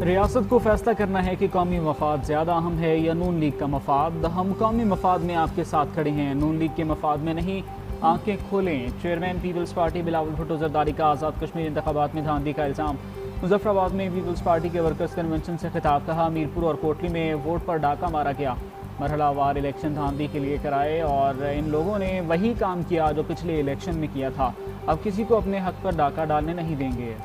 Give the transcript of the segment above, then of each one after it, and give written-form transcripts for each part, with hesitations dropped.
रियासत को फैसला करना है कि कौमी मफाद ज़्यादा अहम है या नून लीग का मफाद। हम कौमी मफाद में आपके साथ खड़े हैं, नून लीग के मफाद में नहीं। आंखें खोलें। चेयरमैन पीपल्स पार्टी बिलावल भुट्टो जरदारी का आज़ाद कश्मीर इंतखाबात में धांधली का इल्ज़ाम। मुजफ्फराबाद में पीपल्स पार्टी के वर्कर्स कन्वेंशन से खिताब। कहा मीरपुर और कोटली में वोट पर डाका मारा गया। मरहलावार इलेक्शन धांधली के लिए कराए और इन लोगों ने वही काम किया जो पिछले इलेक्शन में किया था। अब किसी को अपने हक पर डाका डालने नहीं देंगे।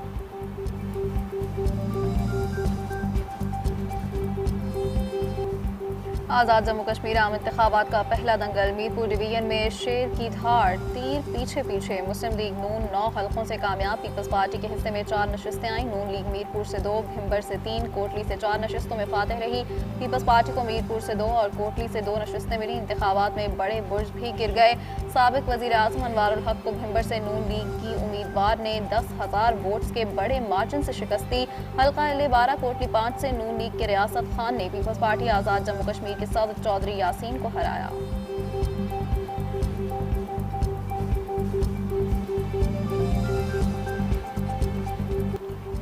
आज़ाद जम्मू कश्मीर आम इंतखाबात का पहला दंगल। मीरपुर डिवीजन में शेर की धार, तीर पीछे पीछे। मुस्लिम लीग नून 9 हलकों से कामयाब। पीपल्स पार्टी के हिस्से में 4 नशिस्तें आईं। नून लीग मीरपुर से 2, भिम्बर से 3, कोटली से 4 नशिस्तों में फातह रही। पीपल्स पार्टी को मीरपुर से 2 और कोटली से 2 नशिस्तें मिली। इंतखाबात में बड़े बुर्ज भी गिर गए। साबिक वज़ीर आज़म अनवारुल हक को भिम्बर से नून लीग की उम्मीदवार ने 10,000 वोट्स के बड़े मार्जिन से शिकस्त दी। हल्का L12 कोटली 5 से नून लीग के रियासत खान ने पीपल्स पार्टी आज़ाद जम्मू कश्मीर के सदर चौधरी यासीन को हराया।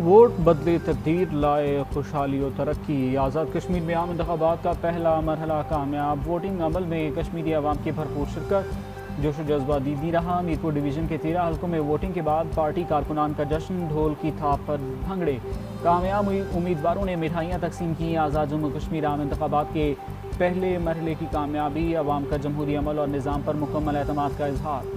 वोट बदले तकदीर, लाए खुशहाली और तरक्की। आज़ाद कश्मीर में आम इंतखाबात का पहला मरहला कामयाब। वोटिंग अमल में कश्मीरी अवाम की भरपूर शिरकत, जोश जज्बा दीदी रहा। मीरपुर डिवीज़न के 13 हल्कों में वोटिंग के बाद पार्टी कारकुनान का जश्न, ढोल की थाप पर भंगड़े। कामयाब उम्मीदवारों ने मिठाइयाँ तकसीम की। आज़ाद जम्मू कश्मीर आम इंतखाबात के पहले मरहले की कामयाबी, अवाम का जमहूरी अमल और निज़ाम पर मुकम्मल एतमाद का इजहार।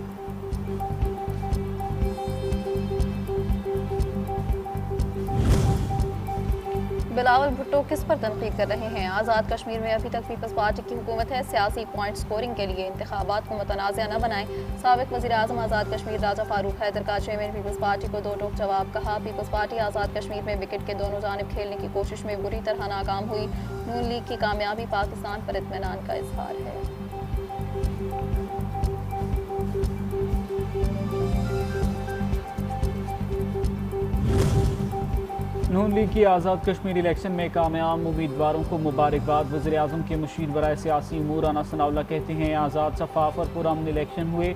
बिलावल भुट्टो किस पर तनकीद कर रहे हैं? आज़ाद कश्मीर में अभी तक पीपल्स पार्टी की हुकूमत है। सियासी पॉइंट स्कोरिंग के लिए इंतखाबात को मुतनाज़ न बनाएं। साबिक वज़ीर आज़म आज़ाद कश्मीर राजा फारूक हैदर का चेयरमैन पीपल्स पार्टी को 2 टोक जवाब। कहा पीपल्स पार्टी आज़ाद कश्मीर में विकेट के दोनों जानिब खेलने की कोशिश में बुरी तरह नाकाम हुई। नून लीग की कामयाबी पाकिस्तान पर इत्मीनान का इजहार है। नून लीग की आज़ाद कश्मीर इलेक्शन में कामयाब उम्मीदवारों को मुबारकबाद। वज़ीर आज़म के मुशीर बराए सियासी उमूर राना सनाउल्लाह कहते हैं आज़ाद, शफ़ाफ़ और पुरअमन इलेक्शन हुए।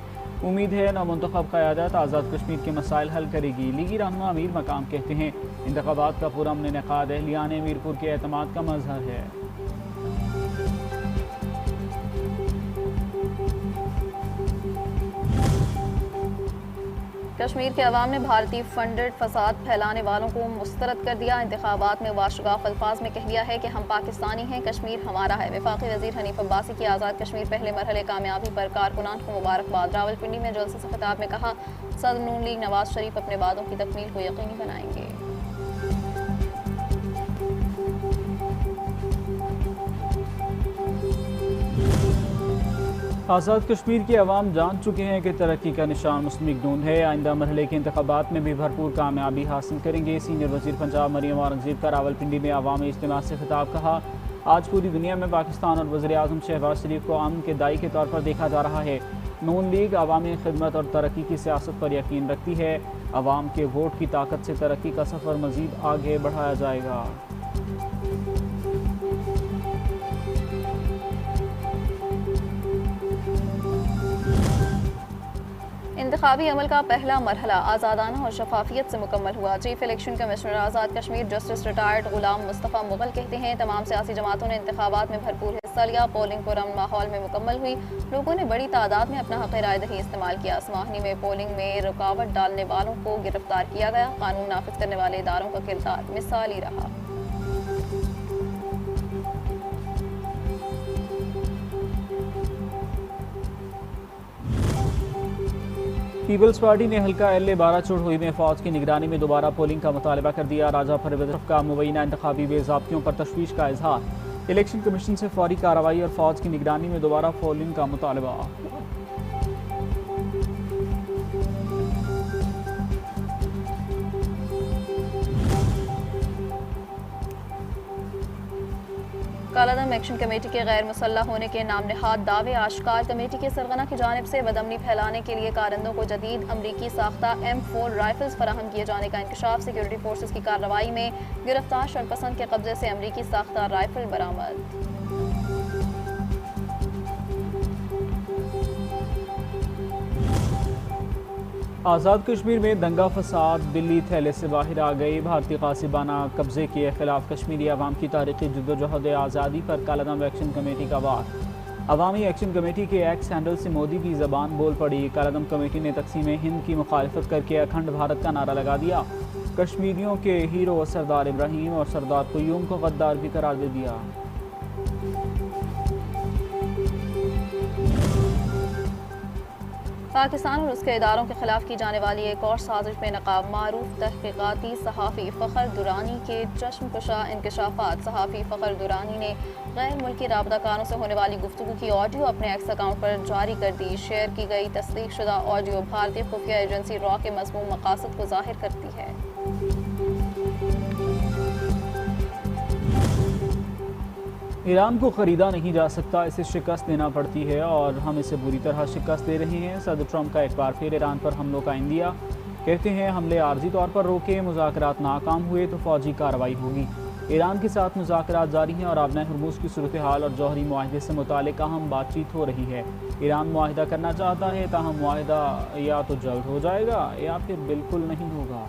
उम्मीद है नामुंतखब क़यादत आज़ाद कश्मीर के मसाइल हल करेगी। लीगी रहनुमा अमीर मकाम कहते हैं इंतखाबात का पुरअमन इनेकाद अहलियान मीरपुर के एतमाद का मज़हर है। कश्मीर के अवाम ने भारतीय फंडेड फसाद फैलाने वालों को मुस्तरद कर दिया। इंतखाबात में वाशगाफ अल्फाज में कह दिया है कि हम पाकिस्तानी हैं, कश्मीर हमारा है। वफाकी वज़ीर हनीफ अब्बासी की आज़ाद कश्मीर पहले मरहले कामयाबी पर कारकुनान को मुबारकबाद। रावलपिंडी में जलसे से खिताब में कहा सदर नून लीग नवाज शरीफ अपने वादों की तकमील को यकीनी बनाएंगे। आज़ाद कश्मीर के अवाम जान चुके हैं कि तरक्की का निशान मुस्लिम लीग नून है। आइंदा मरहले के इंतखाबात में भी भरपूर कामयाबी हासिल करेंगे। सीनियर वज़ीर पंजाब मरियम औरंगज़ेब का रावलपिंडी में अवामी इज्तिमा से खिताब। कहा आज पूरी दुनिया में पाकिस्तान और वज़ीर आज़म शहबाज शरीफ को अमन के दाई के तौर पर देखा जा रहा है। नून लीग अवामी खिदमत और तरक्की की सियासत पर यकीन रखती है। अवाम के वोट की ताकत से तरक्की का सफ़र मज़ीद आगे बढ़ाया जाएगा। इंतखाबी अमल का पहला मरहला आज़ादाना और शफाफियत से मुकम्मल हुआ। Chief election commissioner Azad Kashmir justice retired गुलाम मुस्तफ़ा मुगल कहते हैं तमाम सियासी जमातों ने इंतखाबात में भरपूर हिस्सा लिया। पोलिंग पुरअमन माहौल में मुकम्मल हुई। लोगों ने बड़ी तादाद में अपना हक़ राय दही इस्तेमाल किया। असमाहनी में पोलिंग में रुकावट डालने वालों को गिरफ्तार किया गया। कानून नाफिज करने वाले इदारों का किरदार मिसाली रहा। पीपल्स पार्टी ने हल्का L12 चुड़हुई में फौज की निगरानी में दोबारा पोलिंग का मुतालबा कर दिया। राजा परवेज़ मुशर्रफ का मुबैना इंतखाबी बेज़ाब्तियों पर तशवीश का इजहार। इलेक्शन कमीशन से फौरी कार्रवाई और फौज की निगरानी में दोबारा पोलिंग का मुतालबा। कालादम एक्शन कमेटी के गैर मुसल्लह होने के नाम नहाद दावे आश्कार। कमेटी के सरगना की जानिब से बदअमनी फैलाने के लिए कारंदों को जदीद अमरीकी साख्ता M4 राइफल्स फराहम किए जाने का इंकशाफ। सिक्योरिटी फोर्सेज की कार्रवाई में गिरफ्तार शरपसंद के कब्जे से अमरीकी साख्ता राइफल बरामद। आज़ाद कश्मीर में दंगा फसाद, दिल्ली थैले से बाहर आ गई, भारतीय कासिबाना कब्जे के खिलाफ कश्मीरी अवाम की तारीखी जद्दोजहद आज़ादी पर कालादम एक्शन कमेटी का वार। अवामी एक्शन कमेटी के एक्स हैंडल से मोदी की ज़बान बोल पड़ी। कालादम कमेटी ने तकसीम हिंद की मुखालफत करके अखंड भारत का नारा लगा दिया। कश्मीरियों के हीरो सरदार इब्राहिम और सरदार क़य्यूम को गद्दार भी करार दे दिया। पाकिस्तान और उसके इदारों के खिलाफ की जाने वाली एक और साजिश में नकाब मारूफ तहकीकाती सहाफ़ी फ़खर दुरानी के चश्मकुशा इंकशाफात। सहाफ़ी फ़खर दुरानी ने गैर मुल्की राबताकारों से होने वाली गुफ्तगू की ऑडियो अपने एक्स अकाउंट पर जारी कर दी। शेयर की गई तस्दीक शुदा ऑडियो भारतीय खुफिया एजेंसी रॉ के मज़मूम मकासद को ज़ाहिर करती है। ईरान को ख़रीदा नहीं जा सकता, इसे शिकस्त देना पड़ती है और हम इसे बुरी तरह शिकस्त दे रहे हैं। सदर ट्रंप का एक बार फिर ईरान पर हमलों का इंदिया। कहते हैं हमले आर्जी तौर पर रोके, मुज़ाकरात नाकाम हुए तो फ़ौजी कार्रवाई होगी। ईरान के साथ मुज़ाकरात जारी हैं और आबना हरमुज़ की सूरत हाल और जौहरी मुआहदे से मुतालिक अहम बातचीत हो रही है। ईरान मुआहदा करना चाहता है, ताहम मुआहदा या तो जल्द हो जाएगा या फिर बिल्कुल नहीं होगा।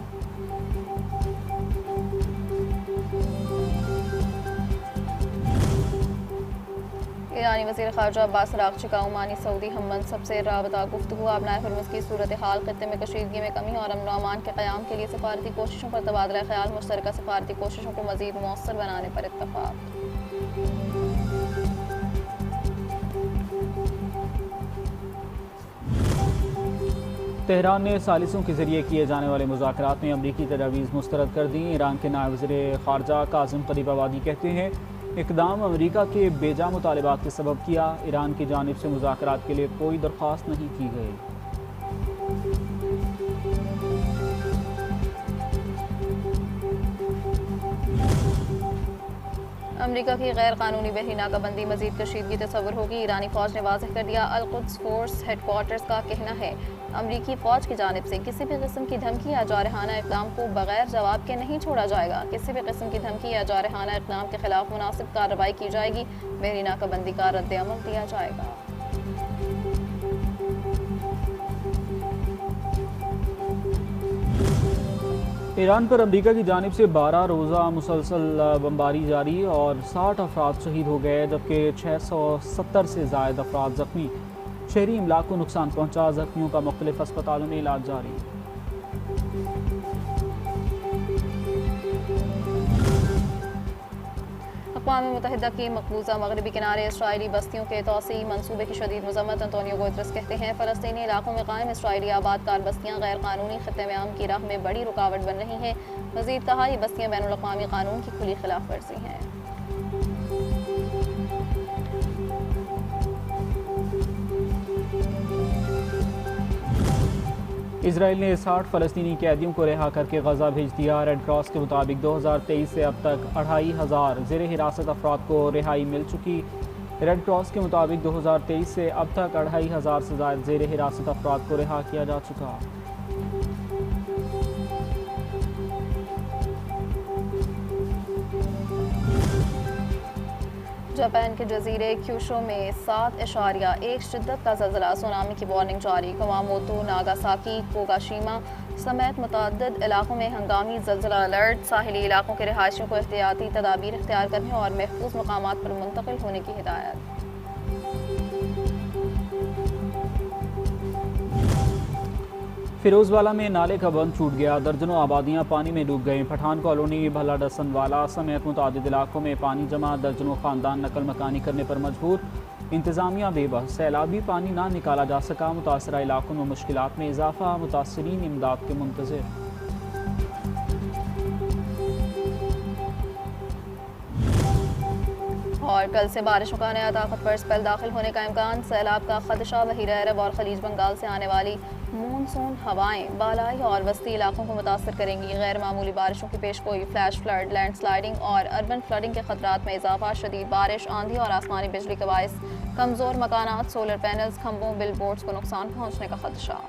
ईरानी वज़ीर ख़ारजा अब्बास अराग़ची का ओमानी सऊदी हम मनसब से राबता गुफ्तगू। आबना हरमुज़ की सूरत हाल, खत्ते में कशीदगी में कमी और अमन अमान के क़याम के लिए सफारती कोशिशों पर तबादला ख्याल, मुश्तरका सफारती कोशिशों को मज़ीद मौसर बनाने पर इत्तफ़ाक़। तेहरान ने सालिसों के जरिए किए जाने वाले मुज़ाकरात में अमरीकी तजावीज़ मुस्तरद कर दी। ईरान के नायब वज़ीर ख़ारजा कासिम तरीबाबादी कहते हैं इक़दाम अमरीका के बेजा मुतालबात के सबब किया। ईरान की जानिब से मुज़ाकरात के लिए कोई दरख्वास्त नहीं की गई। अमरीका की गैर कानूनी बहरी नाकाबंदी मजीद कशीदगी तस्वर होगी। ईरानी फ़ौज ने वाज़ेह कर दिया। अल-कुद्स फोर्स हेडक्वार्टर्स का कहना है अमरीकी फ़ौज की जानिब से किसी भी किस्म की धमकी या जारहाना इक़दाम को बगैर जवाब के नहीं छोड़ा जाएगा। किसी भी किस्म की धमकी या जारहाना इक़दाम के खिलाफ मुनासिब कार्रवाई की जाएगी। बहरी नाकाबंदी का रद्द-ए-अमल दिया जाएगा। ईरान पर अमरीका की जानिब से 12 रोज़ा मुसलसल बमबारी जारी और 60 अफराद शहीद हो गए, जबकि 670 से ज़ायद अफराद ज़ख्मी। शहरी इमलाक को नुकसान पहुँचा, ज़ख्मियों का मुख्तलिफ अस्पतालों में इलाज जारी। अक़वाम मुत्तहिदा की मकबूजा मगरबी किनारे इसराइली बस्तियों के तोसी मनसूबे की शदीद मज़म्मत। अंतोनियो गुतरस कहते हैं फ़लस्तीनी इलाकों में कायम इसराइली आबादकार बस्तियाँ गैर कानूनी खित्ते में अमन की राह में बड़ी रुकावट बन रही हैं। मज़ीद कहा ये बस्तियाँ बैनुल अक़वामी कानून की खुली खिलाफ वर्जी हैं। इसराइल ने 60 फ़लस्तीनी कैदियों को रिहा करके गजा भेज दिया। रेड क्रॉस के मुताबिक 2023 से अब तक 2500 ज़ेर हिरासत अफराद को रिहाई मिल चुकी। रेड क्रॉस के मुताबिक 2023 से अब तक 2500 से ज़ायद ज़ेर हिरासत अफराद को रिहा किया जा चुका। जापान के जजीरे क्यूशो में 7.1 शिद्दत का ज़लज़ला, सुनामी की वार्निंग जारी। कुमामोतो, नागासाकी, कोगाशीमा समेत मुतअद्दिद इलाकों में हंगामी ज़लज़ला अलर्ट। साहिली इलाकों के रिहायशियों को एहतियाती तदाबीर इख्तियार करने और महफूज मकामात पर मुंतकिल होने की हिदायत। फिरोजवाला में नाले का बंद छूट गया, दर्जनों आबादियां पानी में डूब गईं। पठान कॉलोनी, भला डसनवाला समेत मुतअद्दिद इलाकों में पानी जमा, दर्जनों खानदान नकल मकानी करने पर मजबूर। इंतज़ामिया बेबस, सैलाबी पानी ना निकाला जा सका। मुतासरा इलाकों में मुश्किलात में इजाफा, मुतासरीन इमदाद के मुंतज़िर। और कल से बारिशों का नया ताकतवर स्पेल दाखिल होने का इम्कान। सैलाब का खदशा। बहीरा अरब और खलीज बंगाल से आने वाली मानसून हवाएं बालाई और वस्ती इलाकों को मुतासर करेंगी। गैर मामूली बारिशों की पेशगोई, फ्लैश फ्लड, लैंड स्लाइडिंग और अर्बन फ्लडिंग के खतरात में इजाफा। शदीद बारिश, आंधी और आसमानी बिजली के बायस कमज़ोर मकानात, सोलर पैनल्स, खंभों, बिल बोर्ड्स को नुकसान पहुँचने का खदशा।